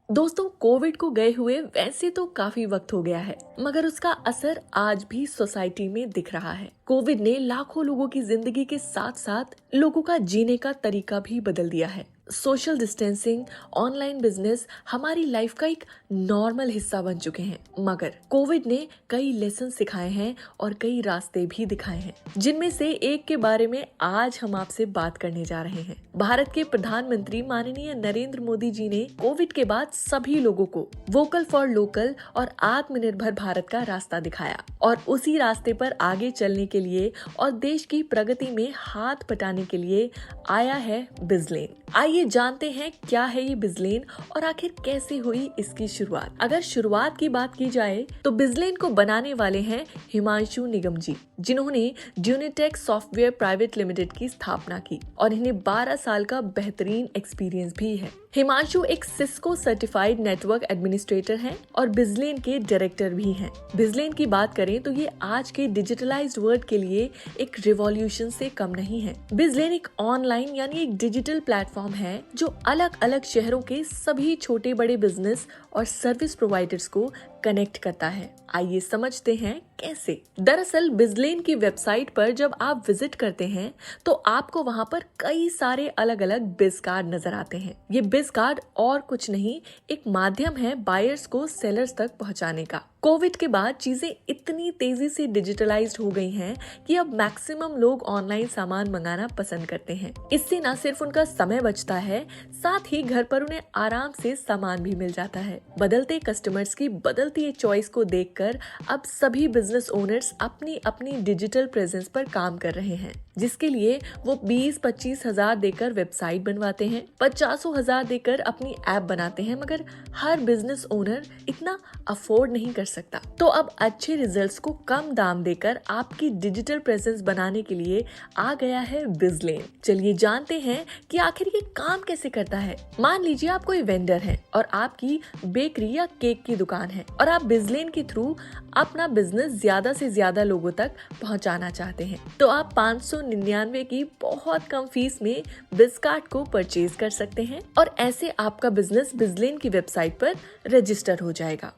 दोस्तों, कोविड को गए हुए वैसे तो काफी वक्त हो गया है, मगर उसका असर आज भी सोसाइटी में दिख रहा है। कोविड ने लाखों लोगों की जिंदगी के साथ साथ लोगों का जीने का तरीका भी बदल दिया है। सोशल डिस्टेंसिंग, ऑनलाइन बिजनेस हमारी लाइफ का एक नॉर्मल हिस्सा बन चुके हैं। मगर कोविड ने कई लेसन सिखाए हैं और कई रास्ते भी दिखाए हैं, जिनमें से एक के बारे में आज हम आपसे बात करने जा रहे हैं। भारत के प्रधानमंत्री माननीय नरेंद्र मोदी जी ने कोविड के बाद सभी लोगों को वोकल फॉर लोकल और आत्मनिर्भर भारत का रास्ता दिखाया, और उसी रास्ते पर आगे चलने के लिए और देश की प्रगति में हाथ बटाने के लिए आया है बिजलेन। आइए जानते हैं क्या है ये बिजलेन और आखिर कैसे हुई इसकी शुरुआत। अगर शुरुआत की बात की जाए तो बिजलेन को बनाने वाले हैं हिमांशु निगम जी, जिन्होंने ड्यूनिटेक सॉफ्टवेयर प्राइवेट लिमिटेड की स्थापना की और इन्हें 12 साल का बेहतरीन एक्सपीरियंस भी है। हिमांशु एक सिस्को सर्टिफाइड नेटवर्क एडमिनिस्ट्रेटर हैं और बिजलेन के डायरेक्टर भी हैं। बिजलेन की बात करें तो ये आज के डिजिटलाइज्ड वर्ल्ड के लिए एक रिवॉल्यूशन से कम नहीं है। बिजलेन एक ऑनलाइन यानी एक डिजिटल प्लेटफॉर्म है जो अलग अलग शहरों के सभी छोटे बड़े बिजनेस और सर्विस प्रोवाइडर्स को कनेक्ट करता है। आइए समझते हैं कैसे। दरअसल बिजलेन की वेबसाइट पर जब आप विजिट करते हैं तो आपको वहां पर कई सारे अलग अलग बिज कार्ड नजर आते हैं। ये बिज कार्ड और कुछ नहीं, एक माध्यम है बायर्स को सेलर्स तक पहुंचाने का। कोविड के बाद चीजें इतनी तेजी से डिजिटलाइज्ड हो गई हैं कि अब मैक्सिमम लोग ऑनलाइन सामान मंगाना पसंद करते हैं। इससे न सिर्फ उनका समय बचता है, साथ ही घर पर उन्हें आराम से सामान भी मिल जाता है। बदलते कस्टमर्स की बदलती चॉइस को देखकर अब सभी बिजनेस ओनर्स अपनी अपनी डिजिटल प्रेजेंस पर काम कर रहे हैं, जिसके लिए वो 20-25 हजार देकर वेबसाइट बनवाते हैं, 50,000 देकर अपनी ऐप बनाते हैं, मगर हर बिजनेस ओनर इतना अफोर्ड नहीं कर सकता। तो अब अच्छे रिजल्ट्स को कम दाम देकर आपकी डिजिटल प्रेजेंस बनाने के लिए आ गया है बिजलेन। चलिए जानते हैं कि आखिर ये काम कैसे करता है। मान लीजिए आप कोई वेंडर हैं और आपकी बेकरी या केक की दुकान है और आप बिजलेन के थ्रू अपना बिजनेस ज्यादा से ज्यादा लोगों तक पहुंचाना चाहते हैं, तो आप 599 की बहुत कम फीस में बिज कार्ड को परचेज कर सकते हैं और ऐसे आपका बिजनेस बिजलेन की वेबसाइट पर रजिस्टर हो जाएगा।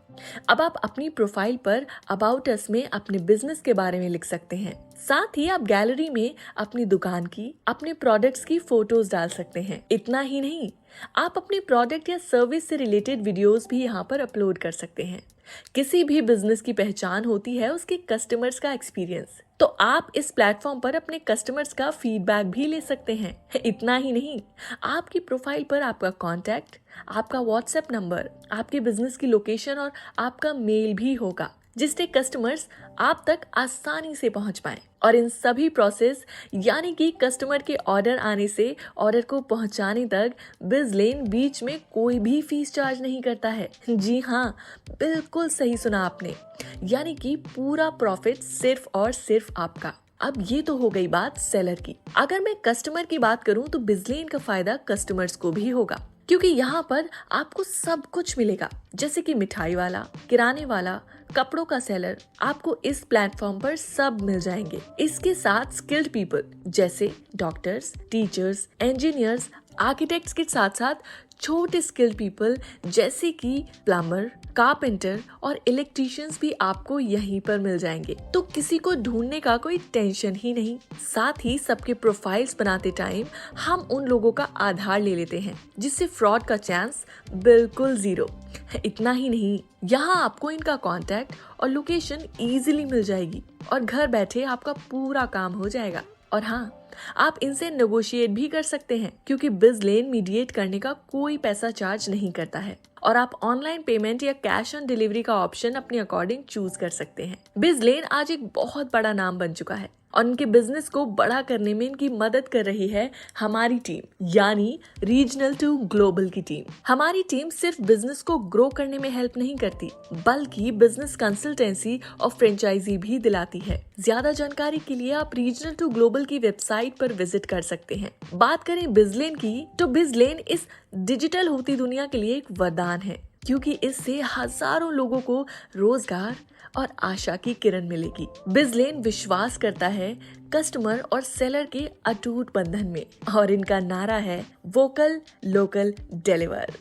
अब आप अपनी प्रोफाइल पर अबाउट अस में अपने बिजनेस के बारे में लिख सकते हैं। साथ ही आप गैलरी में अपनी दुकान की, अपने प्रोडक्ट्स की फोटोज डाल सकते हैं। इतना ही नहीं, आप अपने प्रोडक्ट या सर्विस से रिलेटेड वीडियोस भी यहाँ पर अपलोड कर सकते हैं। किसी भी बिजनेस की पहचान होती है उसके कस्टमर्स का एक्सपीरियंस, तो आप इस प्लेटफॉर्म पर अपने कस्टमर्स का फीडबैक भी ले सकते हैं। इतना ही नहीं, आपकी प्रोफाइल पर आपका कॉन्टैक्ट, आपका व्हाट्सएप नंबर, आपके बिजनेस की लोकेशन और आपका मेल भी होगा, जिससे कस्टमर्स आप तक आसानी से पहुंच पाएं। और इन सभी प्रोसेस यानी कि कस्टमर के ऑर्डर आने से ऑर्डर को पहुंचाने तक बिजलेन बीच में कोई भी फीस चार्ज नहीं करता है। जी हाँ, बिल्कुल सही सुना आपने, यानी कि पूरा प्रॉफिट सिर्फ और सिर्फ आपका। अब ये तो हो गई बात सेलर की। अगर मैं कस्टमर की बात करूं तो बिजलेन का फायदा कस्टमर्स को भी होगा, क्योंकि यहाँ पर आपको सब कुछ मिलेगा, जैसे कि मिठाई वाला, किराने वाला, कपड़ों का सेलर, आपको इस प्लेटफॉर्म पर सब मिल जाएंगे। इसके साथ स्किल्ड पीपल जैसे डॉक्टर्स, टीचर्स, इंजीनियर्स, आर्किटेक्ट्स के साथ साथ छोटे स्किल्ड पीपल जैसे कि प्लम्बर, कारपेंटर और इलेक्ट्रीशियंस भी आपको यहीं पर मिल जाएंगे। तो किसी को ढूंढने का कोई टेंशन ही नहीं। साथ ही सबके प्रोफाइल्स बनाते टाइम हम उन लोगों का आधार ले लेते हैं, जिससे फ्रॉड का चांस बिल्कुल 0। इतना ही नहीं, यहाँ आपको इनका कांटेक्ट और लोकेशन इजीली मिल जाएगी और घर बैठे आपका पूरा काम हो जाएगा। और हाँ, आप इनसे नेगोशिएट भी कर सकते हैं, क्योंकि बिजलेन मीडिएट करने का कोई पैसा चार्ज नहीं करता है और आप ऑनलाइन पेमेंट या कैश ऑन डिलीवरी का ऑप्शन अपने अकॉर्डिंग चूज कर सकते हैं। बिजलेन आज एक बहुत बड़ा नाम बन चुका है और इनके बिजनेस को बड़ा करने में इनकी मदद कर रही है हमारी टीम, यानी रीजनल टू ग्लोबल की टीम। हमारी टीम सिर्फ बिजनेस को ग्रो करने में हेल्प नहीं करती, बल्कि बिजनेस कंसल्टेंसी और फ्रेंचाइजी भी दिलाती है। ज्यादा जानकारी के लिए आप रीजनल टू ग्लोबल की वेबसाइट पर विजिट कर सकते हैं। बात करें बिजलेन की, तो बिजलेन इस डिजिटल होती दुनिया के लिए एक वरदान है, क्योंकि इससे हजारों लोगों को रोजगार और आशा की किरण मिलेगी। बिजलेन विश्वास करता है कस्टमर और सेलर के अटूट बंधन में, और इनका नारा है वोकल लोकल डिलीवर।